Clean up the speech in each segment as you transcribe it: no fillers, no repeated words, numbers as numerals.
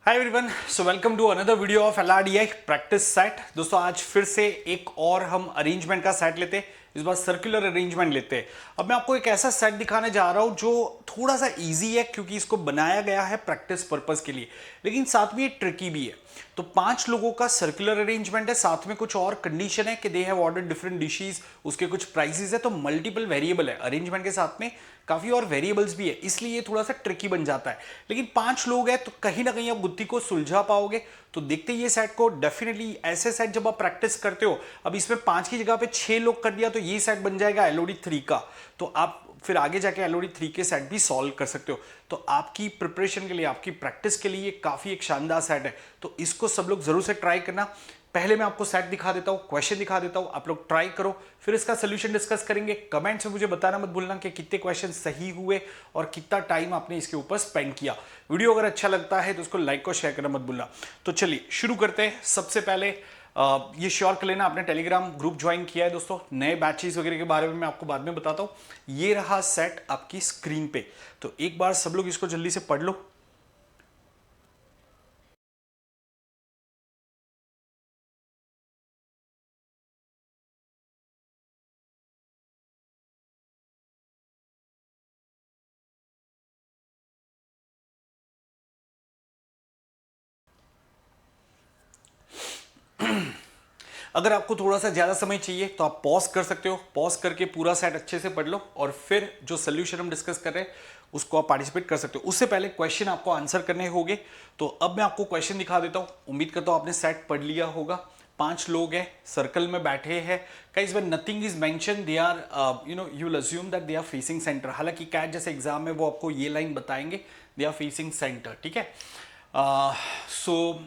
Hi everyone, so welcome to another video of LRDI practice set. दोस्तों आज फिर से एक और हम अरेंजमेंट का सेट लेते हैं। इस बार सर्कुलर अरेंजमेंट लेते हैं। अब मैं आपको एक ऐसा सेट दिखाने जा रहा हूं जो थोड़ा सा इजी है क्योंकि इसको बनाया गया है प्रैक्टिस पर्पस के लिए, लेकिन साथ में ये ट्रिकी भी है। तो 5 लोगों का सर्कुलर अरेंजमेंट है, साथ में कुछ और कंडीशन है कि they have order different dishes, उसके कुछ प्राइसेस है, तो मल्टीपल वेरिएबल है अरेंजमेंट के साथ में, काफी और वेरिएबल्स भी है, इसलिए ये थोड़ा सा ट्रिकी बन जाता है। लेकिन 5 लोग हैं तो कहीं ना कहीं आप बुद्धि को सुलझा पाओगे। तो देखते ये सेट को, डेफिनेटली ऐसे सेट जब आप प्रैक्टिस करते हो, अब इसमें 5 की जगह पे 6 लोग कर दिया तो ये सेट बन जाएगा LOD 3 का। तो आप फिर आगे जाके LOD 3 के सेट भी सॉल्व कर सकते हो। तो आपकी प्रिपरेशन के लिए, आपकी प्रैक्टिस के लिए काफी एक शानदार सेट है। तो इसको सब लोग जरूर से ट्राई करना। पहले मैं आपको सेट दिखा देता हूं, क्वेश्चन दिखा देता हूं, आप लोग ट्राई करो, फिर इसका सोल्यूशन डिस्कस करेंगे। कमेंट्स में मुझे बताना मत भूलना कि कितने क्वेश्चन सही हुए और कितना टाइम आपने इसके ऊपर स्पेंड किया। वीडियो अगर अच्छा लगता है तो उसको लाइक और शेयर करना मत भूलना। तो चलिए शुरू करते हैं। सबसे पहले ये श्योर कर लेना आपने टेलीग्राम ग्रुप ज्वाइन किया है। दोस्तों नए बैचेस वगैरह के बारे में मैं आपको बाद में बताता हूं। ये रहा सेट आपकी स्क्रीन पे, तो एक बार सब लोग इसको जल्दी से पढ़ लो। अगर आपको थोड़ा सा ज्यादा समय चाहिए तो आप पॉज कर सकते हो, पॉज करके पूरा सेट अच्छे से पढ़ लो और फिर जो सोल्यूशन हम डिस्कस कर रहे हैं उसको आप पार्टिसिपेट कर सकते हो। उससे पहले क्वेश्चन आपको आंसर करने होंगे। तो अब मैं आपको क्वेश्चन दिखा देता हूं। उम्मीद करता हूं आपने सेट पढ़ लिया होगा। 5 लोग हैं, सर्कल में बैठे हैं। Guys when nothing is mention they are you will assume that they are facing centre. हालांकि कैट जैसे एग्जाम में वो आपको ये लाइन बताएंगे, दे आर फेसिंग सेंटर, ठीक है। सो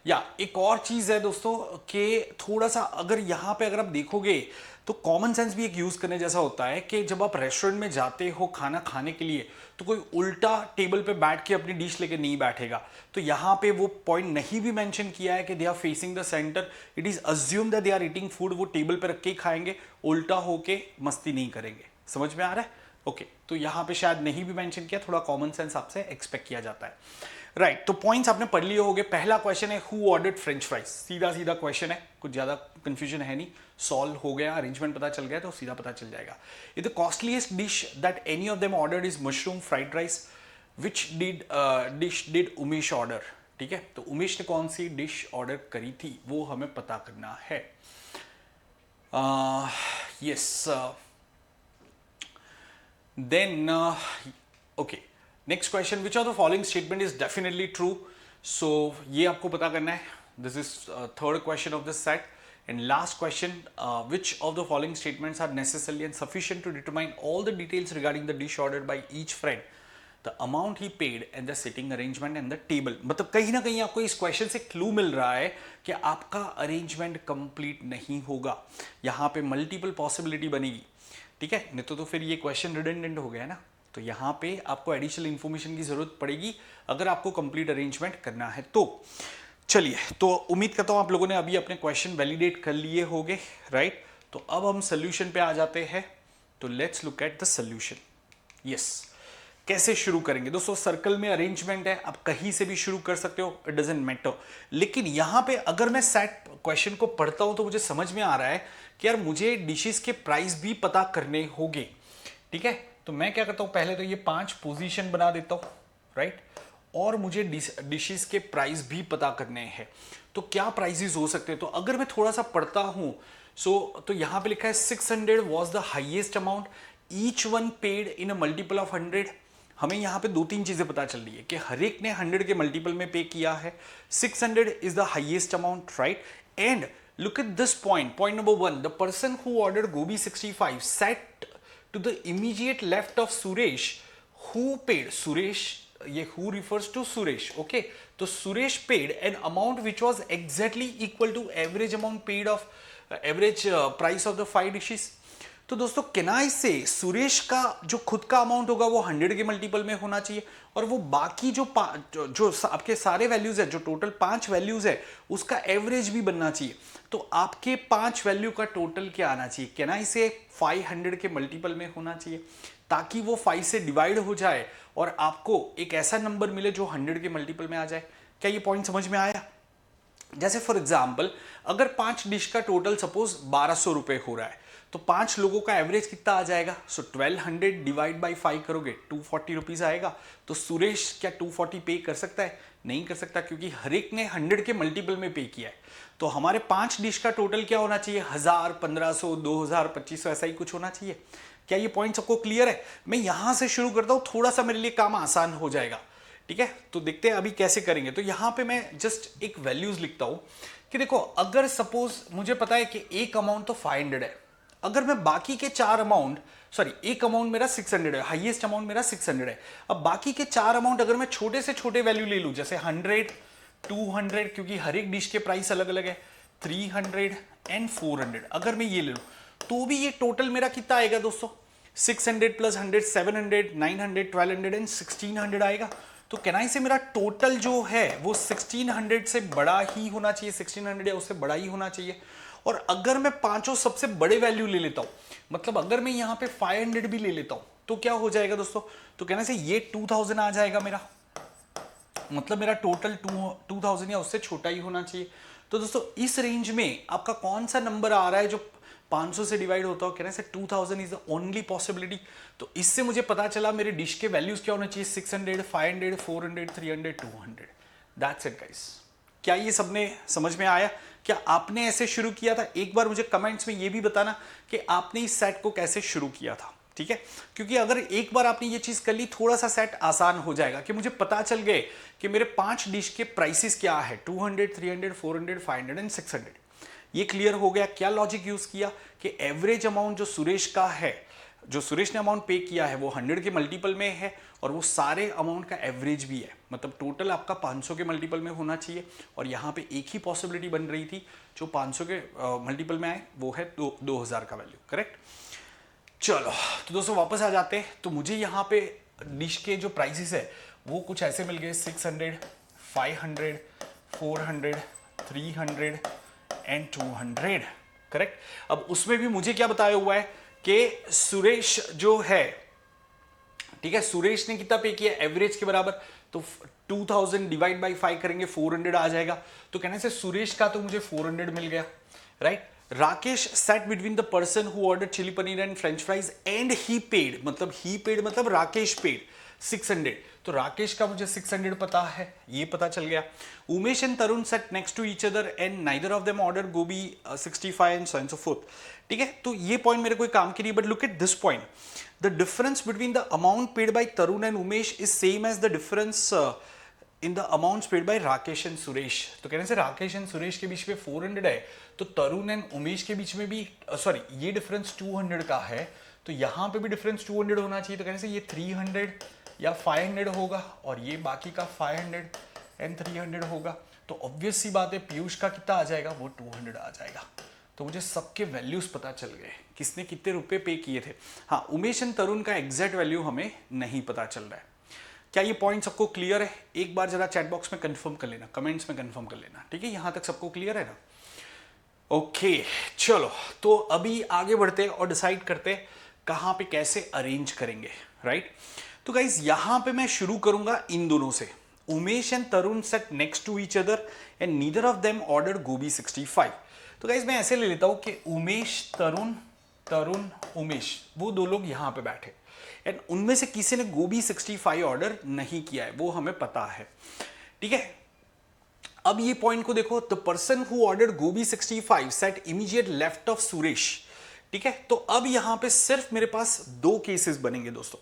या एक और चीज है दोस्तों कि थोड़ा सा अगर यहां पे अगर आप देखोगे तो कॉमन सेंस भी एक यूज करने जैसा होता है कि जब आप रेस्टोरेंट में जाते हो खाना खाने के लिए तो कोई उल्टा टेबल पे बैठ के अपनी डिश लेके नहीं बैठेगा। तो यहां पे वो पॉइंट नहीं भी मेंशन किया है कि they are facing the centre. It is assume that they are eating food, वो टेबल पे रख के ही खाएंगे, उल्टा होके मस्ती नहीं करेंगे। समझ में आ रहा है? ओके, तो यहां पे शायद नहीं भी मेंशन किया, थोड़ा कॉमन सेंस आपसे एक्सपेक्ट किया जाता है। राइट, तो पॉइंट्स आपने पढ़ लिए होंगे। पहला क्वेश्चन है हु ऑर्डर्ड फ्रेंच फ्राइज। सीधा सीधा क्वेश्चन है, कुछ ज्यादा कंफ्यूजन है नहीं, सॉल्व हो गया, अरेंजमेंट पता चल गया तो सीधा पता चल जाएगा। The costliest dish that any of them ordered is mushroom fried rice. Which dish did Umesh order? ठीक है, तो उमेश ने कौन सी डिश ऑर्डर करी थी वो हमें पता करना है। Yes, then okay, next question, which of the following statement is definitely true? So ये आपको पता करना है। This is third question of this set. And last question, which of the following statements are necessary and sufficient to determine all the details regarding the dish ordered by each friend, the amount he paid and the sitting arrangement and the table? मतलब कहीं ना कहीं आपको इस question से clue मिल रहा है कि आपका अरेंजमेंट कंप्लीट नहीं होगा। यहाँ पे मल्टीपल पॉसिबिलिटी बनेगी, ठीक है, नहीं तो फिर ये क्वेश्चन रिडंडेंट हो गया ना। तो यहाँ पे आपको एडिशनल इंफॉर्मेशन की जरूरत पड़ेगी अगर आपको कंप्लीट अरेंजमेंट करना है तो। चलिए, तो उम्मीद करता हूँ आप लोगों ने अभी अपने क्वेश्चन वैलिडेट कर लिए होंगे, राइट। तो अब हम सोल्यूशन पे आ जाते हैं। तो let's look at the solution. Yes, कैसे शुरू करेंगे दोस्तों? सर्कल में अरेंजमेंट है, आप कहीं से भी शुरू कर सकते हो, इट डजंट मैटर। लेकिन यहां पे अगर मैं सेट क्वेश्चन को पढ़ता हूं तो मुझे समझ में आ रहा है कि यार मुझे डिशेस के प्राइस भी पता करने होंगे, ठीक है। तो मैं क्या करता हूं, पहले तो ये 5 पोजीशन बना देता हूं, राइट, और मुझे डिशेस के प्राइस भी पता करने हैं। तो क्या प्राइसेस हो सकते हैं? तो अगर मैं थोड़ा सा पढ़ता हूं तो यहां पे लिखा है 600 was the highest amount, each one paid in a multiple of 100। हमें यहां पे 2-3 चीजें पता चल रही है कि हर एक ने 100 के मल्टीपल में पे किया है। 600 is the highest amount, right. And look at this point number 1, the person who ordered gobi 65 sat to the immediate left of Suresh who paid Suresh, ये who refers to Suresh, okay। तो Suresh paid an amount which was exactly equal to average amount paid of average price of the 5 dishes। तो दोस्तों केनाई से सुरेश का जो खुद का अमाउंट होगा वो 100 के मल्टीपल में होना चाहिए और वो बाकी जो आपके सारे वैल्यूज है, जो टोटल 5 वैल्यूज है, उसका एवरेज भी बनना चाहिए। तो आपके 5 वैल्यू का टोटल क्या आना चाहिए? केनाई से 500 के मल्टीपल में होना चाहिए ताकि वो 5 से डिवाइड हो जाए और आपको एक ऐसा नंबर मिले जो 100 के मल्टीपल में आ जाए। क्या ये पॉइंट समझ में आया? जैसे फॉर एग्जाम्पल अगर 5 डिश का टोटल सपोज 1200 रुपए हो रहा है, तो 5 लोगों का एवरेज कितना आ जाएगा? सो 1200 डिवाइड बाई 5 करोगे 240 रुपीज आएगा। तो सुरेश क्या 240 पे कर सकता है? नहीं कर सकता, क्योंकि हर एक ने 100 के मल्टीपल में पे किया है। तो हमारे 5 डिश का टोटल क्या होना चाहिए? 1000, 1500, 2000, 2500 ऐसा ही कुछ होना चाहिए। क्या ये पॉइंट सबको क्लियर है? मैं यहां से शुरू करता हूं, थोड़ा सा मेरे लिए काम आसान हो जाएगा। ठीक है, तो देखते हैं अभी कैसे करेंगे। तो यहां पे मैं जस्ट एक वैल्यूज लिखता हूं कि देखो, अगर सपोज मुझे पता है कि एक अमाउंट तो 500 है, अगर मैं बाकी के 4 अमाउंट, सॉरी एक अमाउंट मेरा 600 है, हाईएस्ट अमाउंट मेरा 600 है, अब बाकी के 4 अमाउंट अगर मैं छोटे से छोटे वैल्यू ले लूं, जैसे 100, 200, क्योंकि हर एक डिश के प्राइस अलग अलग है, 300 एंड 400, अगर मैं ये ले लूं तो भी ये टोटल मेरा कितना आएगा दोस्तों? 600 प्लस 100, 700, 900, 1200 एंड 1600 आएगा। तो कैन आई से मेरा टोटल जो है वो 1600 से बड़ा ही होना चाहिए, 1600 या उससे बड़ा ही होना चाहिए। और अगर मैं पांचों सबसे बड़े वैल्यू ले लेता हूं, मतलब अगर मैं यहां पे 500 भी ले लेता हूं, तो क्या हो जाएगा दोस्तों? तो कहना से ये 2000 आ जाएगा मेरा, मतलब मेरा टोटल 2000 या उससे छोटा ही होना चाहिए। तो दोस्तों इस रेंज में आपका कौन सा नंबर आ रहा है जो 500 से डिवाइड होता हो? कहना से 2000 इज द ओनली पॉसिबिलिटी। तो इससे मुझे पता चला मेरे डिश के वैल्यूज क्या होना चाहिए? 600, 500, 400, 300, 200। That's it guys. क्या ये सबने समझ में आया? क्या आपने ऐसे शुरू किया था? एक बार मुझे कमेंट्स में ये भी बताना कि आपने इस सेट को कैसे शुरू किया था। ठीक है, क्योंकि अगर एक बार आपने ये चीज कर ली, थोड़ा सा सेट आसान हो जाएगा कि मुझे पता चल गए कि मेरे 5 डिश के प्राइसेस क्या है, 200, 300, 400, 500 एंड 600। ये क्लियर हो गया। क्या लॉजिक यूज किया कि एवरेज अमाउंट जो सुरेश का है, जो सुरेश ने अमाउंट पे किया है वो 100 के मल्टीपल में है, और वो सारे अमाउंट का एवरेज भी है, मतलब टोटल आपका 500 के मल्टीपल में होना चाहिए। और यहाँ पे एक ही पॉसिबिलिटी बन रही थी जो 500 के मल्टीपल में आए, वो है 2000 का वैल्यू। करेक्ट। चलो तो दोस्तों वापस आ जाते हैं। तो मुझे यहाँ पे डिश के जो प्राइसेस है वो कुछ ऐसे मिल गए, 600, 500, 400, 300 एंड 200। करेक्ट। अब उसमें भी मुझे क्या बताया हुआ है कि सुरेश जो है, ठीक है, सुरेश ने कितना पे किया? एवरेज के बराबर। तो 2000 डिवाइड बाई 5 करेंगे, 400 आ जाएगा। तो कहने से सुरेश का तो मुझे 400 मिल गया, right. Rakesh sat between the person who ordered chili paneer and french fries and he paid, मतलब राकेश paid 600। तो राकेश का मुझे 600 पता है, ये पता चल गया। Umesh and Tarun sat next to each other and neither of them ordered gobi 65 and so on so forth। ठीक है, तो ये पॉइंट मेरे कोई काम की नहीं, but look at this point, the difference between the amount paid by Tarun and Umesh is same as the difference in the amount paid by Rakesh and Suresh. तो कहने से राकेश एंड सुरेश के बीच में 400 है, तो तरुण एंड उमेश के बीच में भी सॉरी ये डिफरेंस 200 का है, तो यहां पे भी डिफरेंस 200 होना चाहिए। तो कहने से ये 300 या 500 होगा, और ये बाकी का 500 एंड 300 होगा। तो ऑब्वियस सी बात है पीयूष का कितना आ जाएगा? वो 200 आ जाएगा। तो मुझे सबके वैल्यूज पता चल गए, किसने कितने रुपए पे किए थे। हाँ, उमेश एंड तरुण का एग्जैक्ट वैल्यू हमें नहीं पता चल रहा है। क्या ये पॉइंट सबको क्लियर है? एक बार जरा चैट बॉक्स में कंफर्म कर लेना, कमेंट्स में कंफर्म कर लेना। ठीक है, यहां तक सबको क्लियर है ना? ओके, चलो तो अभी आगे बढ़ते और डिसाइड करते कहां पे कैसे अरेंज करेंगे, राइट। तो गाइज यहां पे मैं शुरू करूंगा इन दोनों से। Umesh and Tarun sat next to each other and neither of them order gobi 65। तो गाइज मैं ऐसे ले लेता हूं कि उमेश तरुण, तरुण उमेश, वो दो लोग यहां पे बैठे, एंड उनमें से किसी ने गोभी 65 ऑर्डर नहीं किया है, वो हमें पता है। ठीक है, अब ये पॉइंट को देखो, the person who ordered gobi 65 set immediate left of Suresh. ठीक है, तो अब यहां पे सिर्फ मेरे पास 2 केसेस बनेंगे दोस्तों,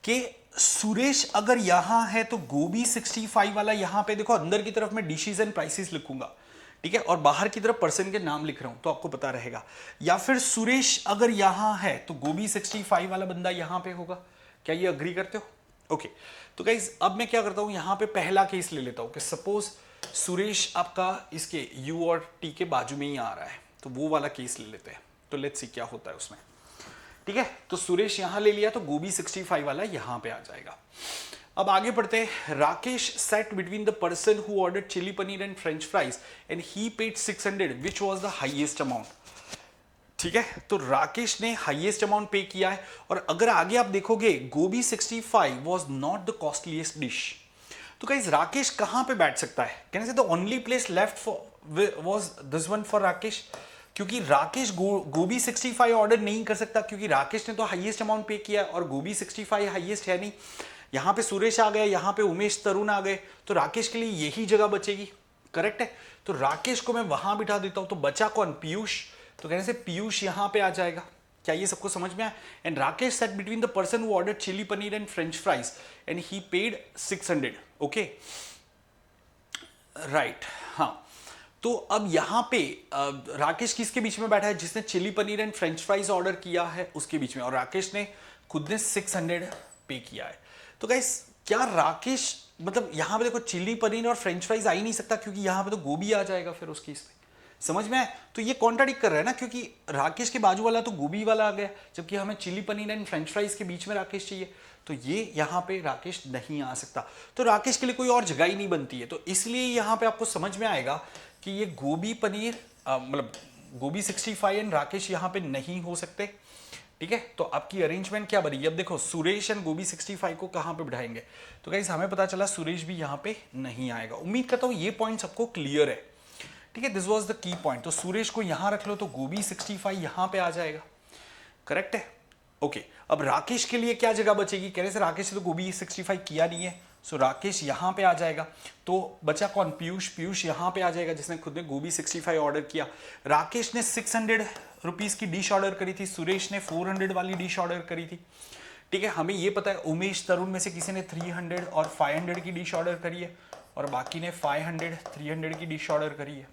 कि सुरेश अगर यहां है तो गोभी 65 वाला यहां पे देखो, अंदर की तरफ मैं डिशेस एंड प्राइसेस लिखूंगा, ठीक है, और बाहर की तरफ पर्सन के नाम लिख रहा हूं, तो आपको पता रहेगा। या फिर सुरेश अगर यहां है तो गोभी 65 वाला बंदा यहां पे होगा। क्या ये अग्री करते हो? ओके, तो गाइज अब मैं क्या करता हूं, यहां पे पहला केस ले लेता हूं कि सपोज सुरेश आपका इसके यू और टी के बाजू में ही आ रहा है, तो वो वाला केस ले लेते हैं। तो लेट्स सी क्या होता है उसमें। ठीक है, तो सुरेश यहां ले लिया, तो गोभी 65 वाला यहां पे आ जाएगा। अब आगे बढ़ते हैं। Rakesh sat between the person who ordered chilli paneer and French fries and he paid 600 which was the highest amount. ठीक है, तो राकेश ने हाईएस्ट अमाउंट पे किया है, और अगर आगे आप देखोगे गोभी 65 was not the costliest dish. तो गाइस राकेश कहां पे बैठ सकता है? कैन आई से the only place left for was this one for Rakesh, क्योंकि राकेश गोभी 65 ऑर्डर नहीं कर सकता, क्योंकि राकेश ने तो हाईएस्ट अमाउंट पे किया और गोभी 65 हाईएस्ट है नहीं। यहां पे सुरेश आ गए, यहां पे उमेश तरुण आ गए, तो राकेश के लिए यही जगह बचेगी। करेक्ट है, तो राकेश को मैं वहां बिठा देता हूं, तो बचा कौन? पीयूष। तो कहने से पीयूष यहां पे आ जाएगा। क्या ये सबको समझ में आया? And Rakesh sat between the person who order chilli paneer and French fries and he paid 600। Okay right, हाँ। तो अब यहां पे राकेश किसके बीच में बैठा है? जिसने chilli paneer and French fries order किया है उसके बीच में, और राकेश ने खुद ने 600 पे किया है। तो गाइस क्या राकेश, मतलब यहां पे देखो चिली पनीर और फ्रेंच फ्राइज आ ही नहीं सकता, क्योंकि यहां पे तो गोभी आ जाएगा फिर उसकी इसमें। समझ में आए? तो ये कॉन्ट्राडिक्ट कर रहा है ना, क्योंकि राकेश के बाजू वाला तो गोभी वाला आ गया, जबकि हमें chilli paneer and French fries के बीच में राकेश चाहिए, तो ये यहां पे राकेश नहीं आ सकता। तो राकेश के लिए कोई और जगह ही नहीं बनती है, तो इसलिए यहां पे आपको समझ में आएगा कि ये गोभी पनीर मतलब गोभी 65 एंड राकेश यहां पे नहीं हो सकते। ठीक है, तो आपकी अरेंजमेंट क्या बनेगी? अब देखो सुरेश एंड गोभी 65 को कहां पे बिठाएंगे? तो गाइस हमें पता चला सुरेश भी यहां पे नहीं आएगा। उम्मीद करता हूं ये पॉइंट सबको क्लियर है। ठीक है, this was the key point. तो सुरेश को यहां रख लो, तो गोभी 65 यहां पे आ जाएगा। करेक्ट है, ओके। अब राकेश के लिए क्या जगह बचेगी? कह रहे से राकेश ने तो गोभी 65 किया नहीं है, सो राकेश यहां पे आ जाएगा। तो बचा कौन? पीयूष। पीयूष यहां पे आ जाएगा, जिसने खुद ने गोभी 65 ऑर्डर किया। राकेश ने 600 रुपीज की डिश ऑर्डर करी थी, सुरेश ने 400 वाली डिश ऑर्डर करी थी। ठीक है, हमें ये पता है उमेश तरुण में से किसी ने 300 और 500 की डिश ऑर्डर करी है, और बाकी ने 500 300 की डिश ऑर्डर करी है।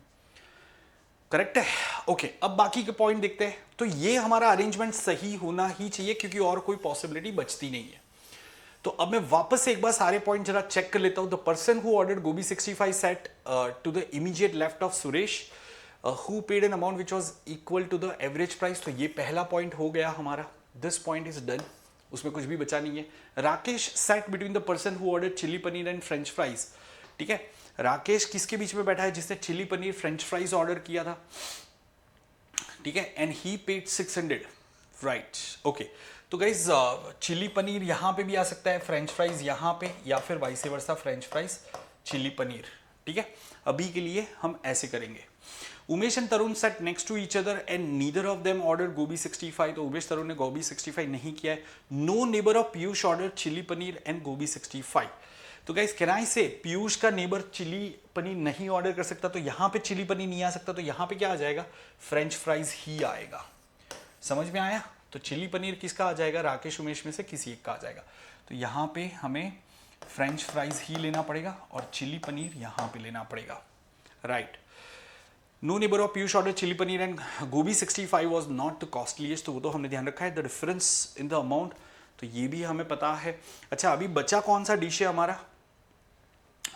करेक्ट है, ओके। अब बाकी के पॉइंट देखते हैं। तो ये हमारा अरेंजमेंट सही होना ही चाहिए, क्योंकि और कोई पॉसिबिलिटी बचती नहीं है। तो अब मैं वापस से एक बार सारे पॉइंट जरा चेक कर लेता हूं। The person who ordered gobi 65 sat to the immediate left of Suresh who paid an amount which was equal to the average price. तो ये पहला पॉइंट हो गया हमारा, दिस पॉइंट इज डन, उसमें कुछ भी बचा नहीं है। Rakesh sat between the person who ordered chilli paneer and French fries. ठीक है, राकेश किसके बीच में बैठा है? जिसने chilli paneer French fries order किया था। ठीक है, and he paid 600। Right, okay. तो गाइज चिली पनीर यहां पे भी आ सकता है, फ्रेंच फ्राइज यहां पे, या फिर vice versa French fries chilli paneer. ठीक है, अभी के लिए हम ऐसे करेंगे। Umesh and Tarun sat next to each other and neither of them order gobi 65। तो उमेश तरुण ने गोभी 65 नहीं किया है। No neighbour of Piyush order chilli paneer and gobi 65। तो गाइस कैन आई से पीयूष का नेबर चिली पनीर नहीं ऑर्डर कर सकता, तो यहां पे चिली पनीर नहीं आ सकता, तो यहां पे क्या आ जाएगा? फ्रेंच फ्राइज ही आएगा। समझ में आया? तो चिली पनीर किसका आ जाएगा? राकेश उमेश में से किसी एक का आ जाएगा। तो यहां पे हमें फ्रेंच फ्राइज ही लेना पड़ेगा और चिली पनीर यहां पे लेना पड़ेगा। Right, no neighbour of Piyush order chilli paneer and gobi 65 was not the costliest, तो वो तो हमने ध्यान रखा है। The difference in the amount, तो ये भी हमें पता है। अच्छा, अभी बचा कौन सा डिश है हमारा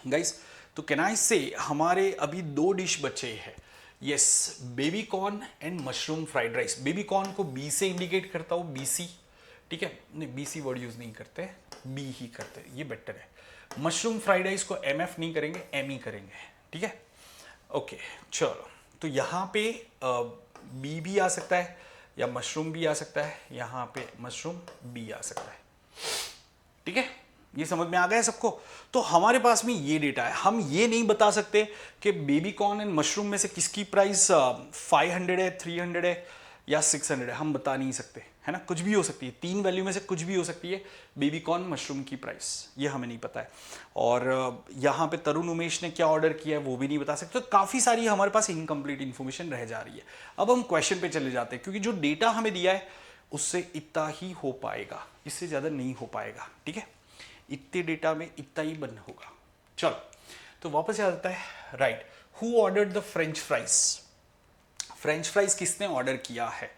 गाइस? तो कैन आई से हमारे अभी 2 डिश बचे हैं। Yes, baby corn and mushroom fried rice. Baby corn को बी से इंडिकेट करता हूँ, बीसी। ठीक है, नहीं बीसी वर्ड यूज नहीं करते, बी ही करते, ये बेटर है। मशरूम फ्राइड राइस को एमएफ नहीं करेंगे, एम ही करेंगे। ठीक है, ओके चलो। तो यहाँ पे बी भी आ सकता है या मशरूम भी आ सकता है, यहाँ पे मशरूम बी आ सकता है। ठीक है, ये समझ में आ गया सबको? तो हमारे पास में ये डेटा है। हम ये नहीं बता सकते कि बेबी कॉर्न एंड मशरूम में से किसकी प्राइस 500 है, 300 है या 600 है, हम बता नहीं सकते, है ना? कुछ भी हो सकती है, 3 वैल्यू में से कुछ भी हो सकती है बेबी कॉर्न मशरूम की प्राइस, ये हमें नहीं पता है। और यहाँ पे तरुण उमेश ने क्या ऑर्डर किया है वो भी नहीं बता सकते। तो काफ़ी सारी हमारे पास इनकम्प्लीट इन्फॉर्मेशन रह जा रही है। अब हम क्वेश्चन पे चले जाते हैं, क्योंकि जो डेटा हमें दिया है उससे इतना ही हो पाएगा, इससे ज़्यादा नहीं हो पाएगा। ठीक है, इतने डेटा में इतना ही बन होगा। चलो, तो वापस आ जाता है। Right, who ordered the French fries? French fries किसने ऑर्डर किया है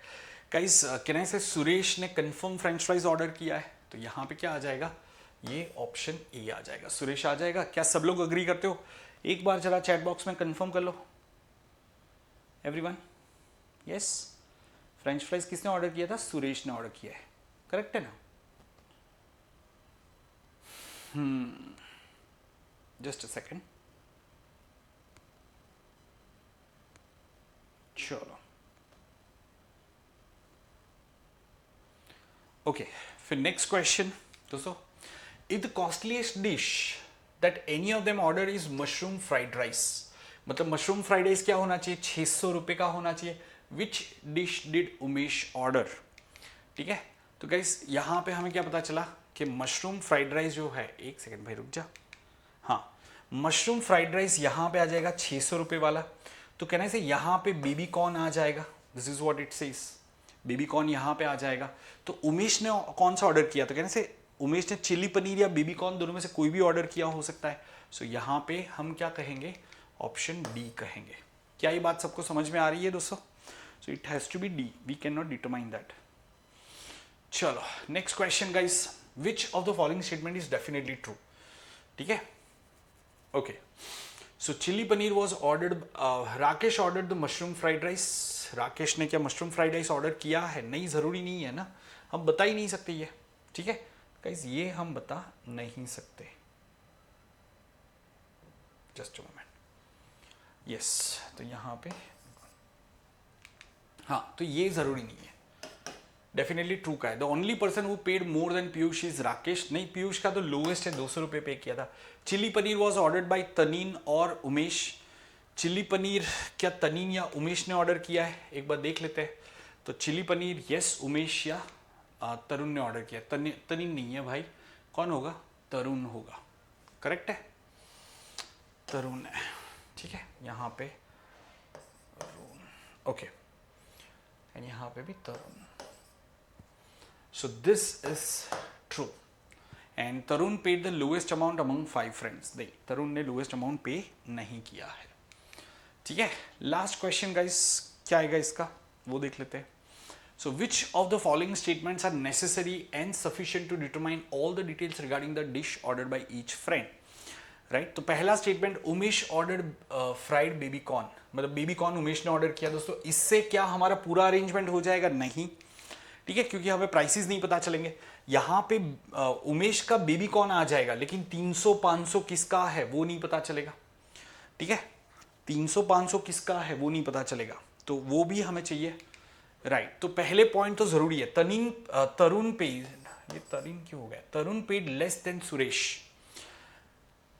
गाइस? कैन आई से सुरेश ने कंफर्म फ्रेंच फ्राइज ऑर्डर किया है, तो यहां पे क्या आ जाएगा? ये ऑप्शन ए आ जाएगा, सुरेश आ जाएगा। क्या सब लोग अग्री करते हो? एक बार जरा चैट बॉक्स में कंफर्म कर लो एवरीवन। यस, फ्रेंच फ्राइज किसने ऑर्डर किया था? सुरेश ने ऑर्डर किया है, करेक्ट है ना? Just a second. चलो, ओके, फिर नेक्स्ट क्वेश्चन दोस्तों। Is the costliest dish that any of them order is mushroom fried rice, मतलब मशरूम फ्राइड राइस क्या होना चाहिए, 600 रुपये का होना चाहिए. विच डिश डिड उमेश ऑर्डर. ठीक है, तो गाइस यहाँ पे हमें क्या पता चला कि मशरूम फ्राइड राइस जो है, एक सेकेंड भाई रुक जा, हाँ मशरूम फ्राइड राइस यहाँ पे आ जाएगा 600 रुपये वाला. तो कहने से यहाँ पे बेबी कॉर्न आ जाएगा. This is what it says, baby corn यहाँ पे आ जाएगा. तो उमेश ने कौन सा ऑर्डर किया, तो कहने से उमेश ने चिली पनीर या बेबी कॉर्न दोनों में से कोई भी ऑर्डर किया हो सकता है. सो यहाँ पे हम क्या कहेंगे, ऑप्शन डी कहेंगे. क्या ये बात सबको समझ में आ रही है दोस्तों? So it has to be D, we can not determine that. चलो next question guys, which of the following statement is definitely true. ठीक है, okay. So chilli paneer was ordered, Rakesh ordered the mushroom fried rice. Rakesh ने क्या mushroom fried rice order किया है? नहीं, जरूरी नहीं है ना, हम बता ही नहीं सकते ये. ठीक है गाइस, ये हम बता नहीं सकते. Just a moment. यस, तो यहां पे हाँ, तो ये जरूरी नहीं है, डेफिनेटली ट्रू का है. The only person who paid more than Piyush is Rakesh. नहीं, पीयूष का तो लोएस्ट है, 200 रुपये पे किया था. Chilli paneer was ordered by Tanin और उमेश. चिली पनीर क्या तनीन या उमेश ने ऑर्डर किया है, एक बार देख लेते हैं. तो चिली पनीर यस उमेश या तरुण ने ऑर्डर किया. तनीन नहीं है भाई, कौन होगा, तरुण होगा. करेक्ट है, तरुण है. ठीक है, यहाँ पे ओके, एंड यहाँ पे भी तरुण. So this is true. And Tarun paid the lowest amount among 5 friends. नहीं, तरुण ने lowest amount पे नहीं किया है. ठीक है, लास्ट क्वेश्चन गाइस, क्या आएगा इसका वो देख लेते हैं. So which of the following statements are necessary and sufficient to determine all the details regarding the dish ordered by each friend? Right, तो पहला statement, Umesh ordered fried baby corn, मतलब बेबी कॉर्न उमेश ने ऑर्डर किया. दोस्तों इससे क्या हमारा पूरा अरेंजमेंट हो जाएगा? नहीं. ठीक है, क्योंकि हमें प्राइसेस नहीं पता चलेंगे. यहाँ पे उमेश का बेबी कॉर्न आ जाएगा, लेकिन 300-500 किसका है वो नहीं पता चलेगा. ठीक है, 300-500 किसका है वो नहीं पता चलेगा, तो वो भी हमें चाहिए. राइट, तो पहले पॉइंट तो जरूरी है. तरुण पे, ये तरुण क्यों हो गया, तरुण पेड लेस देन सुरेश.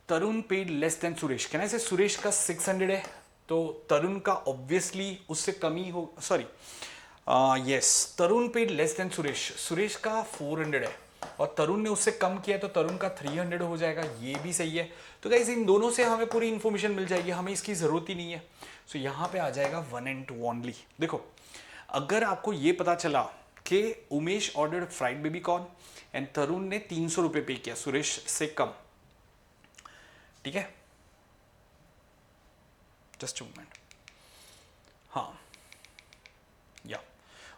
तरुण पेड लेस देन सुरेश, कहना से सुरेश का 600 है, तो तरुण का ऑब्वियसली उससे कम ही हो. Sorry, yes, Tarun paid less than Suresh. Suresh का 400 है और तरुण ने उससे कम किया, तो तरुण का 300 हो जाएगा. ये भी सही है. तो गाइस इन दोनों से हमें पूरी इंफॉर्मेशन मिल जाएगी, हमें इसकी जरूरत ही नहीं है. सो यहाँ पे आ जाएगा 1 and 2 ओनली. देखो, अगर आपको ये पता चला कि Umesh order fried baby corn and Tarun ने 300 रुपये पे किया सुरेश से कम. ठीक है, जस्ट अ मोमेंट. हाँ, या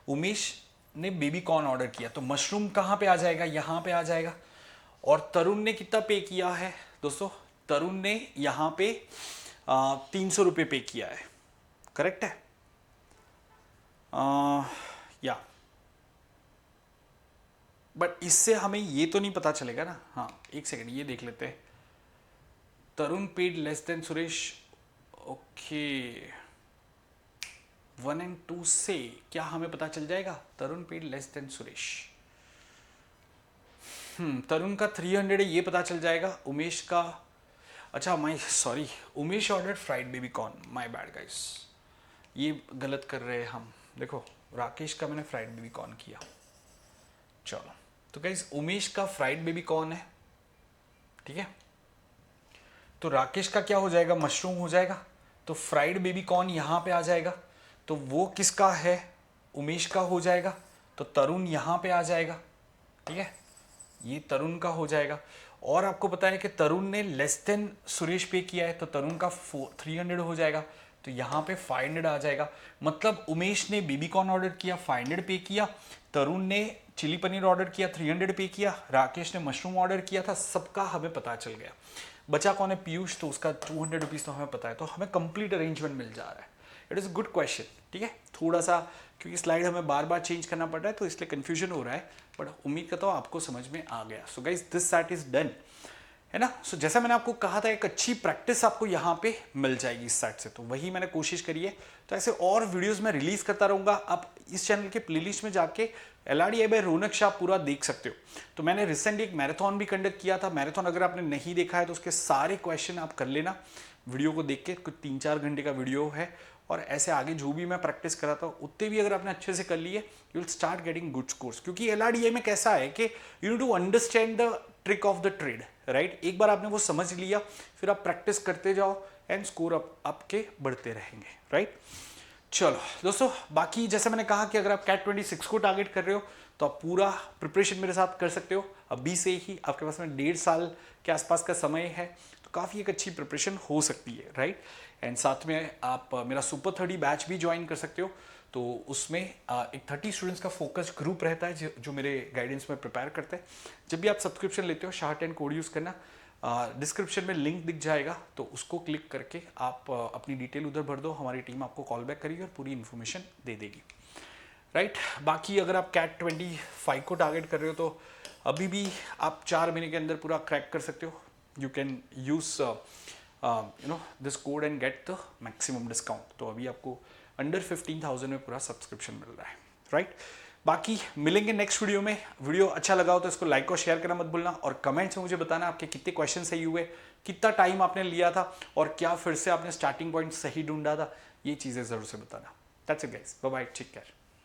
उमेश ने बेबी कॉर्न ऑर्डर किया, तो मशरूम कहाँ पे आ जाएगा, यहाँ पे आ जाएगा. और तरुण ने कितना पे किया है दोस्तों, तरुण ने यहाँ पे 300 रुपये पे किया है. करेक्ट है, या बट इससे हमें ये तो नहीं पता चलेगा ना. हाँ एक सेकेंड, ये देख लेते हैं. Tarun paid less than Suresh. Okay, 1 and 2 से क्या हमें पता चल जाएगा, Tarun paid less than Suresh. Tarun का 300 है, ये पता चल जाएगा. उमेश का, अच्छा sorry, Umesh order fried baby corn, my bad guys, ये गलत कर रहे हैं हम. देखो, राकेश का मैंने फ्राइड बेबी कॉर्न किया. चलो, तो गाइस उमेश का फ्राइड बेबी कॉर्न है. ठीक है, तो राकेश का क्या हो जाएगा, मशरूम हो जाएगा. तो फ्राइड बेबी कॉर्न यहाँ पे आ जाएगा, तो वो किसका है, उमेश का हो जाएगा. तो तरुण यहाँ पे आ जाएगा. ठीक है, ये तरुण का हो जाएगा. और आपको पता है कि तरुण ने लेस देन सुरेश पे किया है, तो तरुण का 300 हो जाएगा. तो यहाँ पे 500 आ जाएगा. मतलब उमेश ने बेबी कॉर्न ऑर्डर किया, 500 पे किया. तरुण ने चिली पनीर ऑर्डर किया, 300 पे किया. राकेश ने मशरूम ऑर्डर किया था. सबका हमें पता चल गया. बचा कौन है, पीयूष, तो उसका 200 रुपीज़ तो हमें पता है. तो हमें कंप्लीट अरेंजमेंट मिल जा रहा है. It is a good question. ठीक है, थोड़ा सा क्योंकि स्लाइड हमें बार बार चेंज करना पड़ रहा है, तो इसलिए कन्फ्यूजन हो रहा है, बट उम्मीद करता हूँ आपको समझ में आ गया. So guys this set is done, है ना. सो जैसा मैंने आपको कहा था, एक अच्छी प्रैक्टिस आपको यहाँ पे मिल जाएगी इस सेट से, तो वही मैंने कोशिश करी है. तो ऐसे और वीडियोस में रिलीज करता रहूँगा. आप इस चैनल के प्लेलिस्ट में जाके LRDI बाय रौनक शाह पूरा देख सकते हो। तो मैंने रिसेंटली एक मैराथन भी कंडक्ट किया था। मैराथन अगर आपने नहीं देखा है तो उसके सारे क्वेश्चन आप कर लेना वीडियो को देख के, कुछ 3-4 घंटे का वीडियो है। और ऐसे आगे जो भी मैं प्रैक्टिस कराता हूँ उतने भी अगर आपने अच्छे से कर लिए, you will start getting good scores. क्योंकि LRDI में कैसा है कि you need to understand the trick of the trade, right. एक बार आपने वो समझ लिया, फिर आप प्रैक्टिस करते जाओ एंड स्कोर आपके बढ़ते रहेंगे, राइट। चलो दोस्तों, बाकी जैसे मैंने कहा कि अगर आप कैट 26 को टारगेट कर रहे हो तो आप पूरा प्रिपरेशन मेरे साथ कर सकते हो। अभी से ही आपके पास में 1.5 साल के आसपास का समय है, तो काफ़ी एक अच्छी प्रिपरेशन हो सकती है, राइट। एंड साथ में आप मेरा सुपर 30 बैच भी ज्वाइन कर सकते हो। तो उसमें एक 30 स्टूडेंट्स का फोकस ग्रुप रहता है जो मेरे गाइडेंस में प्रिपेयर करते हैं। जब भी आप सब्सक्रिप्शन लेते हो, शाह10 कोड यूज़ करना, डिस्क्रिप्शन में लिंक दिख जाएगा, तो उसको क्लिक करके आप अपनी डिटेल उधर भर दो, हमारी टीम आपको कॉल बैक करेगी और पूरी इन्फॉर्मेशन दे देगी, राइट। बाकी अगर आप कैट 25 को टारगेट कर रहे हो तो अभी भी आप 4 महीने के अंदर पूरा क्रैक कर सकते हो। You can use this code and get the maximum discount. तो अभी आपको अंडर 15,000 में पूरा सब्सक्रिप्शन मिल रहा है, राइट। बाकी मिलेंगे नेक्स्ट वीडियो में। वीडियो अच्छा लगा हो तो इसको लाइक और शेयर करना मत भूलना, और कमेंट्स में मुझे बताना आपके कितने क्वेश्चन सही हुए, कितना टाइम आपने लिया था, और क्या फिर से आपने स्टार्टिंग पॉइंट सही ढूंढा था। ये चीज़ें ज़रूर से बताना। That's it guys, bye bye, take care.